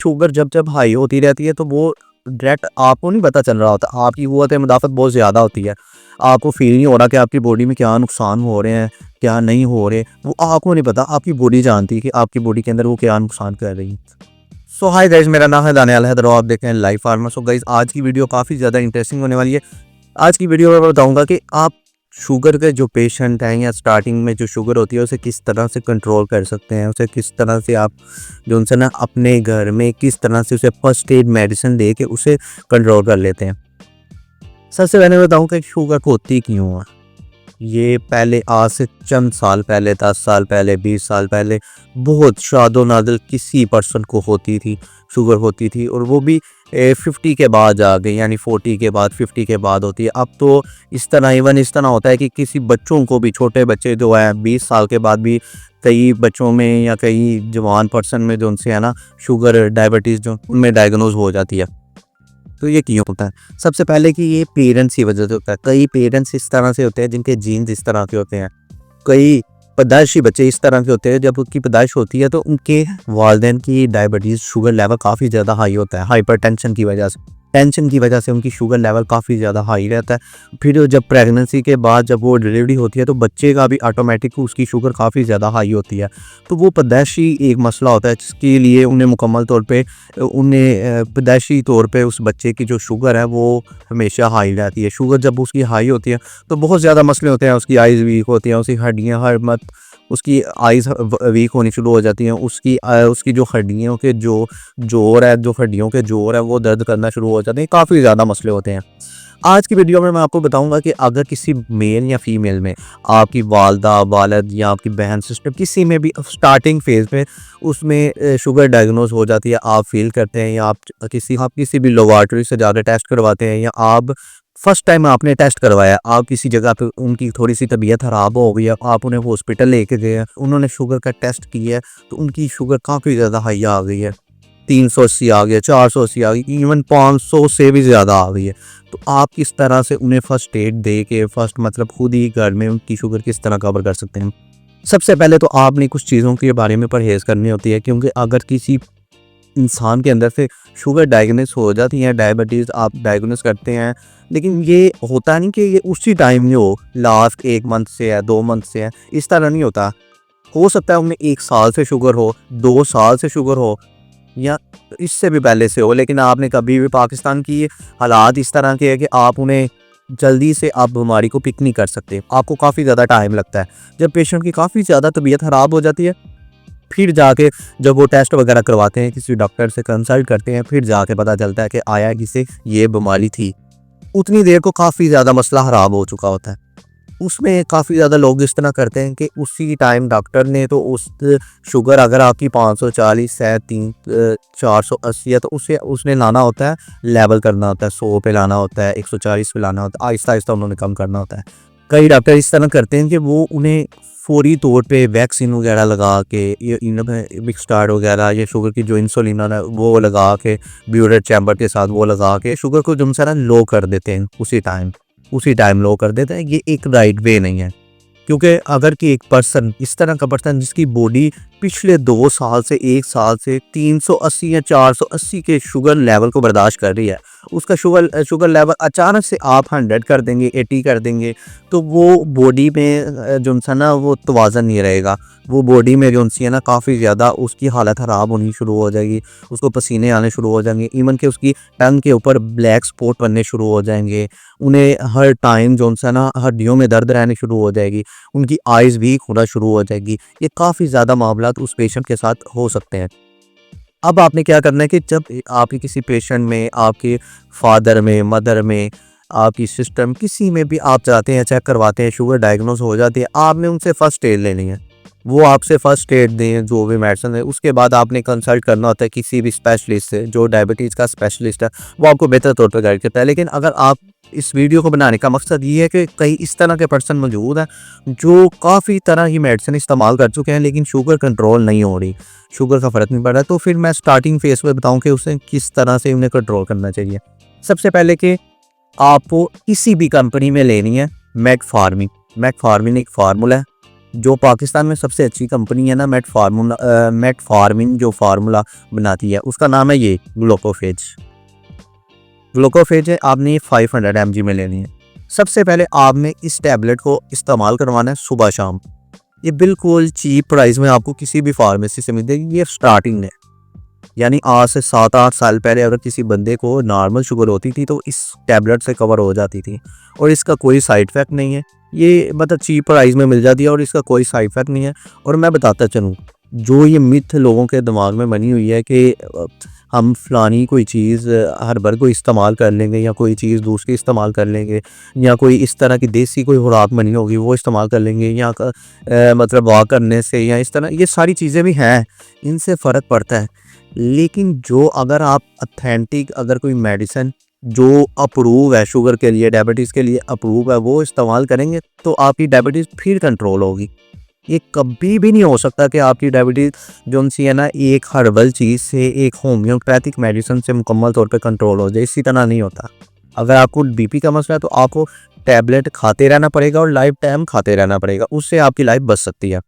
Sugar जब जब high होती रहती है तो वो डायरेक्ट आपको नहीं पता चल रहा होता, आपकी क़ुव्वत मुदाफ़त बहुत ज़्यादा होती है, आपको फील नहीं हो रहा कि आपकी बॉडी में क्या नुकसान हो रहे हैं, क्या नहीं हो रहे, वो आपको नहीं पता, आपकी बॉडी जानती है कि आपकी बॉडी के अंदर वो क्या नुकसान कर रही है। सो हाय गाइस, मेरा नाम है दानियाल हैदर और आप देख रहे हैं लाइफ फार्मर। सो गाइस, आज की वीडियो काफ़ी ज़्यादा इंटरेस्टिंग होने वाली है। आज की वीडियो में मैं बताऊंगा कि आप शुगर के जो पेशेंट हैं या स्टार्टिंग में जो शुगर होती है उसे किस तरह से कंट्रोल कर सकते हैं, उसे किस तरह से आप जो उनसे ना अपने घर में किस तरह से उसे फर्स्ट एड मेडिसिन दे के उसे कंट्रोल कर लेते हैं। सबसे पहले बताऊँ कि शुगर होती क्यों है। ये पहले आज से चंद साल पहले, 10 साल पहले, 20 साल पहले बहुत शादो नादिर किसी पर्सन को होती थी, शुगर होती थी, और वो भी 50 के बाद आ गई, यानी 40 के बाद 50 के बाद होती है। अब तो इस तरह होता है कि किसी बच्चों को भी, छोटे बच्चे जो है 20 साल के बाद भी कई बच्चों में या कई जवान पर्सन में जो उनसे है ना शुगर डायबिटीज़ जो उनमें डायग्नोज हो जाती है। तो ये क्यों होता है? सबसे पहले कि ये पेरेंट्स की वजह से होता है। कई पेरेंट्स इस तरह से होते हैं जिनके जीन्स इस तरह के होते हैं। कई पैदाइशी बच्चे इस तरह के होते हैं, जब उनकी पैदाइश होती है तो उनके वालिदैन की डायबिटीज़ शुगर लेवल काफ़ी ज़्यादा हाई होता है, हाइपरटेंशन की वजह से। टेंशन की वजह से उनकी शुगर लेवल काफ़ी ज़्यादा हाई रहता है। फिर जब प्रेगनेंसी के बाद जब वो डिलीवरी होती है तो बच्चे का भी ऑटोमेटिक उसकी शुगर काफ़ी ज़्यादा हाई होती है। तो वो पैदाइशी एक मसला होता है जिसके लिए उन्हें मुकम्मल तौर पे पैदाइशी तौर पे उस बच्चे की जो शुगर है वो हमेशा हाई रहती है। शुगर जब उसकी हाई होती है तो बहुत ज़्यादा मसले होते हैं। उसकी आइज़ वीक होती हैं, उसकी हड्डियाँ हर मत उसकी आइज़ वीक होनी शुरू हो जाती हैं। उसकी जो हड्डियों के जो जोड़ है, जो हड्डियों के जोड़ है वो दर्द करना शुरू हो जाते हैं। काफ़ी ज़्यादा मसले होते हैं। आज की वीडियो में मैं आपको बताऊंगा कि अगर किसी मेल या फीमेल में आपकी वालदा, वालिद या आपकी बहन, सिस्टर किसी में भी स्टार्टिंग फेज़ में उसमें शुगर डायग्नोज हो जाती है, आप फील करते हैं, या आप किसी भी लेबोरेटरी से जाकर टेस्ट करवाते हैं, या आप फर्स्ट टाइम आपने टेस्ट करवाया, आप किसी जगह पे उनकी थोड़ी सी तबीयत ख़राब हो गई है, आप उन्हें हॉस्पिटल लेके गए, उन्होंने शुगर का टेस्ट किया है तो उनकी शुगर काफ़ी ज़्यादा हाई आ गई है, 380 आ गया, 480 आ गई, इवन 500 से भी ज़्यादा आ गई है। तो आप किस तरह से उन्हें फर्स्ट एड दे के मतलब खुद ही घर में उनकी शुगर किस तरह कवर कर सकते हैं। सबसे पहले तो आपने कुछ चीज़ों के बारे में परहेज़ करनी होती है, क्योंकि अगर किसी इंसान के अंदर से शुगर डायग्नोस हो जाती है, डायबिटीज़ आप डायग्नोस करते हैं, लेकिन ये होता नहीं कि ये उसी टाइम में हो, लास्ट 1 मंथ से है, 2 मंथ से है, इस तरह नहीं होता। हो सकता है उन्हें 1 साल से शुगर हो, 2 साल से शुगर हो, या इससे भी पहले से हो, लेकिन आपने कभी भी पाकिस्तान की हालात इस तरह के है कि आप उन्हें जल्दी से आप बीमारी को पिक नहीं कर सकते, आपको काफ़ी ज़्यादा टाइम लगता है। जब पेशेंट की काफ़ी ज़्यादा तबीयत ख़राब हो जाती है, फिर जाके जब वो टेस्ट वगैरह करवाते हैं, किसी डॉक्टर से कंसल्ट करते हैं, फिर जाके पता चलता है कि आया किसे ये बीमारी थी। उतनी देर को काफ़ी ज़्यादा मसला ख़राब हो चुका होता है। उसमें काफ़ी ज़्यादा लोग इस तरह करते हैं कि उसी टाइम डॉक्टर ने तो उस शुगर अगर आपकी 540 है, 480 है, तो उसने लाना होता है, लेवल करना होता है, 100 पे लाना होता है, 140 पे लाना होता है, आहिस्ता आहिस्ता उन्होंने कम करना होता है। कई डॉक्टर इस तरह करते हैं कि वो उन्हें फौरी तौर पे वैक्सीन वगैरह लगा के, ये मिक्सटार्ड वगैरह, ये शुगर की जो इंसुलिन है वो लगा के, ब्यूरेट चैम्बर के साथ वो लगा के शुगर को जो है लो कर देते हैं, उसी टाइम लो कर देते हैं। ये एक राइट वे नहीं है, क्योंकि अगर कि एक पर्सन, इस तरह का पर्सन जिसकी बॉडी पिछले 2 साल से 1 साल से 380 या 480 के शुगर लेवल को बर्दाश्त कर रही है, उसका शुगर लेवल अचानक से आप 100 कर देंगे, 80 कर देंगे, तो वो बॉडी में जो है ना वो तवाज़न नहीं रहेगा। वो बॉडी में जो है ना काफ़ी ज़्यादा उसकी हालत ख़राब होनी शुरू हो जाएगी, उसको पसीने आने शुरू हो जाएंगे, इवन कि उसकी टंग के ऊपर ब्लैक स्पॉट बनने शुरू हो जाएंगे, उन्हें हर टाइम जो है ना हड्डियों में दर्द रहने शुरू हो जाएगी, उनकी आइज़ वीक होना शुरू हो जाएगी। ये काफ़ी ज़्यादा मामला उस पेशेंट के साथ हो सकते हैं। अब आपने क्या करना है कि जब आपके किसी पेशेंट में, आपके फादर में, मदर में, आपकी सिस्टर में, किसी में भी आप जाते हैं, चेक करवाते हैं, शुगर डायग्नोज हो जाती है, आपने उनसे फर्स्ट एड लेनी है। वो आपसे फर्स्ट एड दें, जो भी मेडिसिन है, उसके बाद आपने कंसल्ट करना होता है किसी भी स्पेशलिस्ट से, जो डायबिटीज़ का स्पेशलिस्ट है, वो आपको बेहतर तौर पर गाइड करता है। लेकिन अगर आप इस वीडियो को बनाने का मकसद ये है कि कई इस तरह के पर्सन मौजूद हैं जो काफ़ी तरह की मेडिसिन इस्तेमाल कर चुके हैं, लेकिन शुगर कंट्रोल नहीं हो रही, शुगर का फ़र्क नहीं पड़ रहा, तो फिर मैं स्टार्टिंग फेज़ में बताऊं कि उसे किस तरह से उन्हें कंट्रोल करना चाहिए। सबसे पहले कि आपको किसी भी कंपनी में लेनी है मेटफॉर्मिन। मेटफॉर्मिन एक फार्मूला है, जो पाकिस्तान में सबसे अच्छी कंपनी है ना मेटफार्मिन जो फार्मूला बनाती है, उसका नाम है ये ग्लूकोफेज। ग्लूकोफेज है, आपने ये 500 mg में लेनी है। सबसे पहले आपने इस टैबलेट को इस्तेमाल करवाना है सुबह शाम। ये बिल्कुल चीप प्राइस में आपको किसी भी फार्मेसी से मिल जाएगी। ये स्टार्टिंग है, यानी आज से 7-8 साल पहले अगर किसी बंदे को नॉर्मल शुगर होती थी तो इस टैबलेट से कवर हो जाती थी, और इसका कोई साइड इफ़ेक्ट नहीं है। ये मतलब चीप प्राइस में मिल जाती है और इसका कोई साइड इफ़ेक्ट नहीं है। और मैं बताता चलूँ, जो ये मिथ लोगों के दिमाग में बनी हुई है कि हम फलानी कोई चीज़ हर बार को इस्तेमाल कर लेंगे या कोई चीज़ दूसरी इस्तेमाल कर लेंगे या कोई इस तरह की देसी कोई खुराक बनी होगी वो इस्तेमाल कर लेंगे या मतलब वॉक करने से या इस तरह, ये सारी चीज़ें भी हैं, इनसे फ़र्क पड़ता है। लेकिन जो अगर आप ऑथेंटिक अगर कोई मेडिसिन जो अप्रूव है शुगर के लिए, डायबिटीज़ के लिए अप्रूव है, वो इस्तेमाल करेंगे तो आपकी डायबिटीज़ फिर कंट्रोल होगी। ये कभी भी नहीं हो सकता कि आपकी डायबिटीज़ जो सी है ना एक हर्बल चीज़ से, एक होम्योपैथिक मेडिसिन से मुकम्मल तौर पे कंट्रोल हो जाए, इसी तरह नहीं होता। अगर आपको बीपी का मसला है तो आपको टैबलेट खाते रहना पड़ेगा और लाइफ टाइम खाते रहना पड़ेगा, उससे आपकी लाइफ बच सकती है।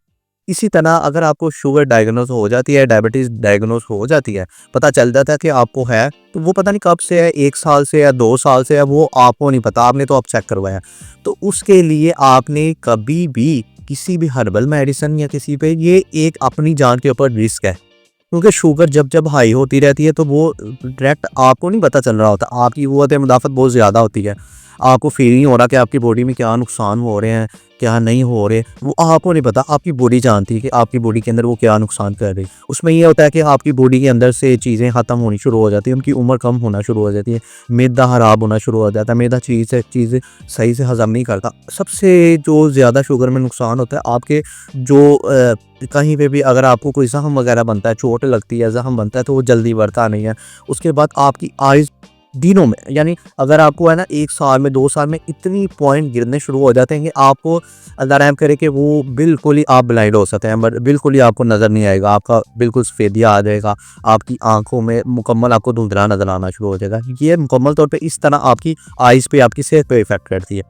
इसी तरह अगर आपको शुगर डायग्नोस हो जाती है, डायबिटीज़ डायग्नोस हो जाती है, पता चल जाता है कि आपको है, तो वो पता नहीं कब से है, 1 साल से या 2 साल से है, वो आपको नहीं पता, आपने तो अब चेक करवाया। तो उसके लिए आपने कभी भी किसी भी हर्बल मेडिसिन या किसी पे, ये एक अपनी जान के ऊपर रिस्क है, क्योंकि शुगर जब जब हाई होती रहती है तो वो डायरेक्ट आपको नहीं पता चल रहा होता, आपकी क़ुव्वत मुदाफ़त बहुत ज़्यादा होती है, आपको फील नहीं हो रहा कि आपकी बॉडी में क्या नुकसान हो रहे हैं, क्या नहीं हो रहे, वो आपको नहीं पता। आपकी बॉडी जानती है कि आपकी बॉडी के अंदर वो क्या नुकसान कर रही है। उसमें ये होता है कि आपकी बॉडी के अंदर से चीज़ें ख़त्म होनी शुरू हो जाती है, उनकी उम्र कम होना शुरू हो जाती है, मैदा ख़राब होना शुरू हो जाता है, मैदा चीज़ें सही से हज़म नहीं करता। सबसे जो ज़्यादा शुगर में नुकसान होता है आपके जो कहीं पे भी अगर आपको कोई ज़ख्म वगैरह बनता है, चोट लगती है, ज़ख्म बनता है, तो वो जल्दी बढ़ता नहीं है। उसके बाद आपकी आइज़ दिनों में, यानी अगर आपको है ना 1 साल में 2 साल में इतनी पॉइंट गिरने शुरू हो जाते हैं कि आपको अल्लाह रहम करे कि वो बिल्कुल ही आप ब्लाइंड हो सकते हैं, बट बिल्कुल ही आपको नज़र नहीं आएगा, आपका बिल्कुल सफ़ेदिया आ जाएगा, आपकी आंखों में मुकम्मल आपको धुंधला नज़र आना शुरू हो जाएगा। ये मुकम्मल तौर पे इस तरह आपकी आइज़ पे, आपकी सेहत पे इफ़ेक्ट करती है।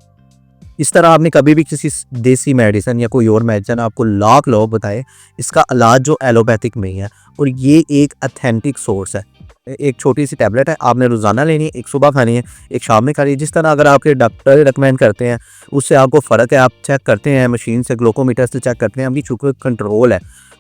इस तरह आपने कभी भी किसी देसी मेडिसिन या कोई और मेडिसिन आपको लाख लोग बताए, इसका इलाज जो एलोपैथिक में ही है, और ये एक ऑथेंटिक सोर्स है। एक छोटी सी टैबलेट है, आपने रोज़ाना लेनी है, एक सुबह खानी है, एक शाम में खानी है। जिस तरह अगर आपके डॉक्टर रिकमेंड करते हैं उससे आपको फ़र्क है, आप चेक करते हैं मशीन से, ग्लूकोमीटर से चेक करते हैं आपकी शुगर कंट्रोल है,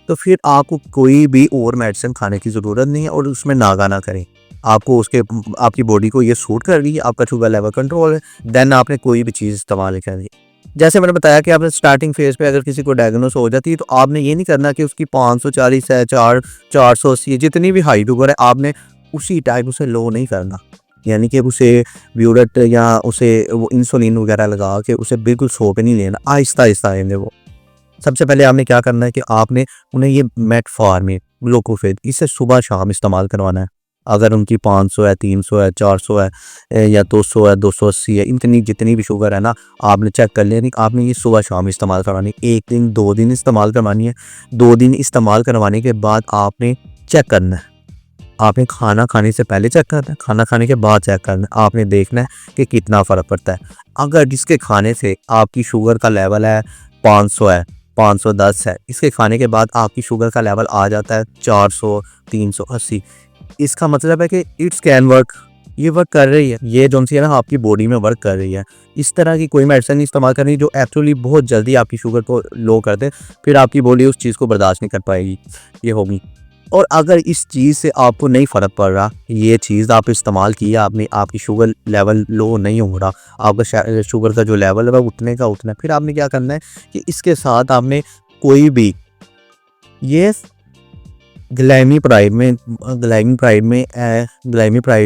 तो फिर आपको कोई भी और मेडिसिन खाने की ज़रूरत नहीं है और उसमें नागा ना करें। आपको उसके आपकी बॉडी को ये सूट कर रही है, आपका शुगर लेवल कंट्रोल है, देन आपने कोई भी चीज़ इस्तेमाल करनी। जैसे मैंने बताया कि आपने स्टार्टिंग फेज़ पे अगर किसी को डायग्नोस हो जाती है तो आपने ये नहीं करना कि उसकी 540 है, 480 है, जितनी भी हाई शुगर है आपने उसी टाइम उसे लो नहीं करना, यानी कि उसे ब्यूरेट या उसे वो इंसुलिन वगैरह लगा के उसे बिल्कुल सो पे नहीं लेना, आहिस्ता आहिस्ता लेंगे वो। सबसे पहले आपने क्या करना है कि आपने उन्हें ये मेटफॉर्मिन, ग्लूकोफेज, इसे सुबह शाम इस्तेमाल करवाना है। अगर उनकी 500 है, 300 है, 400 है या 200 है, 280 है, इतनी जितनी भी शुगर है ना, आपने चेक कर लेनी, आपने ये सुबह शाम इस्तेमाल करवानी है। 1 दिन 2 दिन इस्तेमाल करवानी है। 2 दिन इस्तेमाल करवाने के बाद आपने चेक करना है। आपने खाना खाने से पहले चेक करना है, खाना खाने के बाद चेक करना है। आपने देखना है कि कितना फ़र्क पड़ता है। अगर जिसके खाने से आपकी शुगर का लेवल है 500 है, 510 है, इसके खाने के बाद आपकी शुगर का लेवल आ जाता है 400, 380, इसका मतलब है कि इट्स कैन वर्क, ये वर्क कर रही है, ये जो सी है ना आपकी बॉडी में वर्क कर रही है। इस तरह की कोई मेडिसिन इस्तेमाल करनी जो एक्चुअली बहुत जल्दी आपकी शुगर को लो कर दे, फिर आपकी बॉडी उस चीज़ को बर्दाश्त नहीं कर पाएगी, ये होगी। और अगर इस चीज़ से आपको नहीं फ़र्क पड़ रहा, ये चीज़ आप इस्तेमाल किया, आपने आपकी शुगर लेवल लो नहीं हो रहा, आपका शुगर का जो लेवल है वह उतने का उतना है, फिर आपने क्या करना है कि इसके साथ आपने कोई भी ये ग्लाइमीप्राइड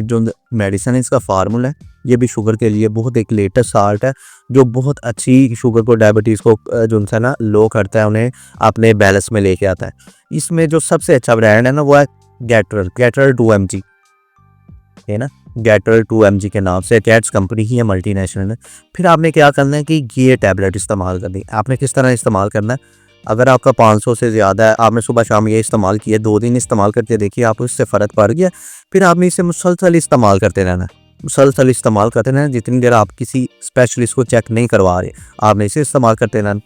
जो मेडिसिन है, इसका फार्मूला है, ये भी शुगर के लिए बहुत एक लेटेस्ट साल्ट है जो बहुत अच्छी शुगर को, डायबिटीज़ को जो है ना लो करता है, उन्हें अपने बैलेंस में लेके आता है। इसमें जो सबसे अच्छा ब्रांड है ना वो है गैट्रल 2 mg है ना, गैट्रल 2 mg के नाम से, कैट्स कंपनी ही है, मल्टीनेशनल है। फिर आपने क्या करना है कि ये टैबलेट इस्तेमाल करनी है। आपने किस तरह इस्तेमाल करना है, अगर आपका 500 से ज़्यादा है, आपने सुबह शाम ये इस्तेमाल किया, 2 दिन इस्तेमाल करके देखिए, आपको इससे फ़र्क पड़ गया, फिर आपने इसे मुसलसल इस्तेमाल करते रहना है। मुसलसल इस्तेमाल करते रहना, जितनी देर आप किसी स्पेशलिस्ट को चेक नहीं करवा रहे, आपने इसे इस्तेमाल करते रहना।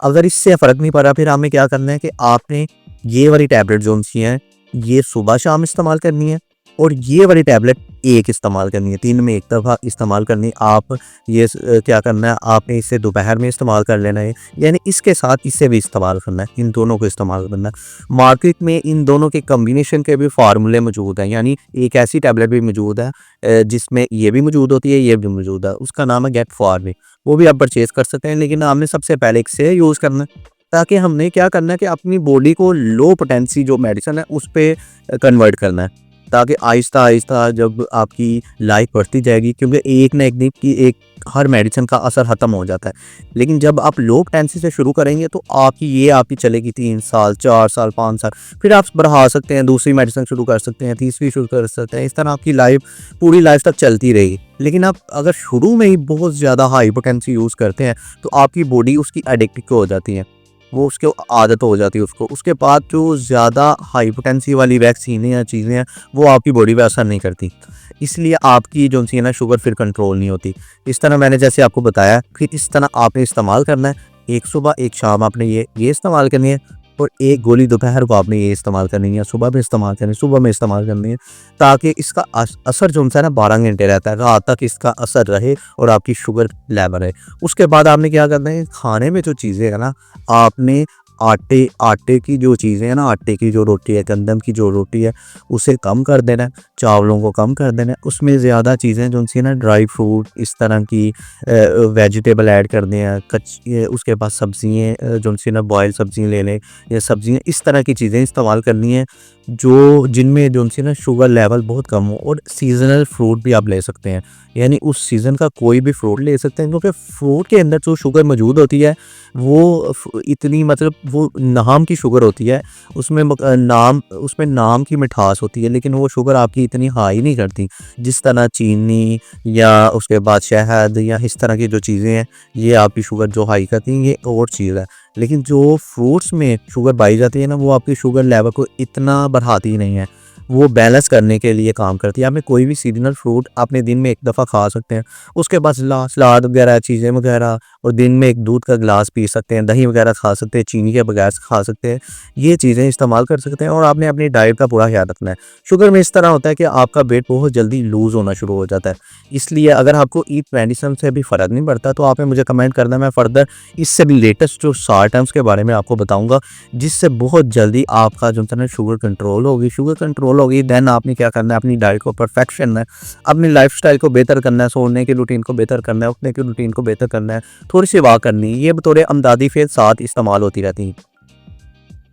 अगर इससे फ़र्क नहीं पड़ा फिर हमें क्या करना है कि आपने ये वाली टैबलेट जो सी हैं ये सुबह शाम इस्तेमाल करनी है और ये वाली टैबलेट एक इस्तेमाल करनी है, 3 में 1 दफ़ा इस्तेमाल करनी है। आप ये क्या करना है, आपने इसे दोपहर में इस्तेमाल कर लेना है, यानी इसके साथ इसे भी इस्तेमाल करना है, इन दोनों को इस्तेमाल करना है। मार्केट में इन दोनों के कॉम्बिनेशन के भी फार्मूले मौजूद हैं, यानी एक ऐसी टैबलेट भी मौजूद है जिसमें ये भी मौजूद होती है, ये भी मौजूद है, उसका नाम है गेट फॉर्मी। वो भी आप परचेज़ कर सकते हैं, लेकिन हमने सबसे पहले इसे यूज़ करना है। ताकि हमने क्या करना है कि अपनी बॉडी को लो पोटेंसी जो मेडिसिन है उस पे कन्वर्ट करना है, ताकि आहिस्ता-आहिस्ता जब आपकी लाइफ बढ़ती जाएगी, क्योंकि एक ना एक दिन की एक हर मेडिसिन का असर ख़त्म हो जाता है। लेकिन जब आप लो पोटेंसी से शुरू करेंगे तो आपकी चलेगी 3 साल, 4 साल, 5 साल, फिर आप बढ़ा सकते हैं, दूसरी मेडिसिन शुरू कर सकते हैं, तीसरी शुरू कर सकते हैं। इस तरह आपकी लाइफ पूरी लाइफ तक चलती रहेगी। लेकिन आप अगर शुरू में ही बहुत ज़्यादा हाई पोटेंसी यूज़ करते हैं तो आपकी बॉडी उसकी एडिक्ट हो जाती है, वो उसके आदत हो जाती है उसको। उसके बाद जो ज़्यादा हाई पोटेंसी वाली वैक्सीनें या चीज़ें हैं वो आपकी बॉडी पे असर नहीं करती, इसलिए आपकी जो सी है ना शुगर फिर कंट्रोल नहीं होती। इस तरह मैंने जैसे आपको बताया, फिर इस तरह आपने इस्तेमाल करना है, एक सुबह एक शाम आपने ये इस्तेमाल करनी है और एक गोली दोपहर को आपने ये इस्तेमाल करनी है, सुबह में इस्तेमाल करनी है, सुबह में इस्तेमाल करनी है, ताकि इसका असर जो है ना 12 घंटे रहता है, रात तक इसका असर रहे और आपकी शुगर लेवल रहे। उसके बाद आपने क्या करना है, खाने में जो चीज़ें है ना, आपने आटे की जो चीज़ें हैं ना, आटे की जो रोटी है, गंदम की जो रोटी है, उसे कम कर देना है, चावलों को कम कर देना है। उसमें ज़्यादा चीज़ें जो सी ना ड्राई फ्रूट इस तरह की वेजिटेबल ऐड कर दें, उसके बाद सब्ज़ियाँ जो सी ना बॉयल सब्ज़ियाँ ले लें, या सब्ज़ियाँ इस तरह की चीज़ें इस्तेमाल करनी है जो जिनमें जो सी ना शुगर लेवल बहुत कम हो। और सीज़नल फ्रूट भी आप ले सकते हैं, यानी उस सीज़न का कोई भी फ्रूट ले सकते हैं, क्योंकि फ्रूट के अंदर जो शुगर मौजूद होती है वो इतनी मतलब वो नाम की शुगर होती है, उसमें नाम की मिठास होती है, लेकिन वो शुगर आपकी इतनी हाई नहीं करती जिस तरह चीनी या उसके बाद शहद या इस तरह की जो चीज़ें हैं ये आपकी शुगर जो हाई करती हैं, ये और चीज़ है। लेकिन जो फ्रूट्स में शुगर पाई जाती है ना, वो आपकी शुगर लेवल को इतना बढ़ाती नहीं है, वो बैलेंस करने के लिए काम करती है। आपने कोई भी सीजनल फ्रूट आपने दिन में 1 दफ़ा खा सकते हैं, उसके बाद सलाद वगैरह चीज़ें वगैरह, और दिन में 1 दूध का गिलास पी सकते हैं, दही वगैरह खा सकते हैं, चीनी के बगैर खा सकते हैं, ये चीज़ें इस्तेमाल कर सकते हैं। और आपने अपनी डाइट का पूरा ख्याल रखना है। शुगर में इस तरह होता है कि आपका वेट बहुत जल्दी लूज़ होना शुरू हो जाता है, इसलिए अगर आपको ईट मेडिसिन से भी फ़र्क नहीं पड़ता तो आपने मुझे कमेंट करना, मैं फर्दर इससे भी लेटेस्ट जो 60 टर्म्स के बारे में आपको बताऊँगा, जिससे बहुत जल्दी आपका जो है ना शुगर कंट्रोल होगी। शुगर कंट्रोल होगी, देन आपने क्या करना है, अपनी डाइट को परफेक्शन करना है, अपनी लाइफस्टाइल को बेहतर करना है, सोने की रूटीन को बेहतर करना है, उठने की रूटीन को बेहतर करना है, थोड़ी सी वाक करनी है। ये बतौर अमदादी फेज साथ इस्तेमाल होती रहती हैं।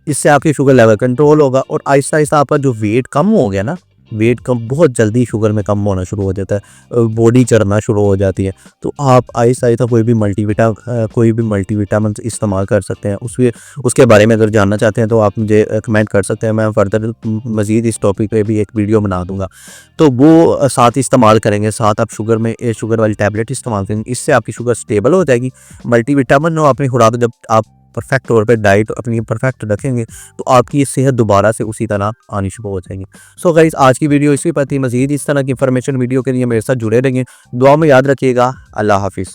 इससे आपकी शुगर लेवल कंट्रोल होगा और आहिस्ता-आहिस्ता आपका जो वेट कम हो गया ना, वेट कम बहुत जल्दी शुगर में कम होना शुरू हो जाता है, बॉडी चढ़ना शुरू हो जाती है। तो आप आहिस्ता-आहिस्ता कोई भी मल्टीविटामिन इस्तेमाल कर सकते हैं। उसके बारे में अगर जानना चाहते हैं तो आप मुझे कमेंट कर सकते हैं, मैं फर्दर मज़ीद इस टॉपिक पे भी एक वीडियो बना दूँगा। तो वो साथ इस्तेमाल करेंगे, साथ आप शुगर वाली टैबलेट इस्तेमाल करेंगे, इससे आपकी शुगर स्टेबल हो जाएगी। मल्टीविटामिन और अपनी खुराक जब आप परफेक्ट तौर पे डाइट अपनी परफेक्ट रखेंगे तो आपकी सेहत दोबारा से उसी तरह आनी शुरू हो जाएगी। सो गाइस, आज की वीडियो इसी पर थी। मज़ीद इस तरह की इन्फॉर्मेशन वीडियो के लिए मेरे साथ जुड़े रहेंगे। दुआ में याद रखिएगा। अल्लाह हाफिज़।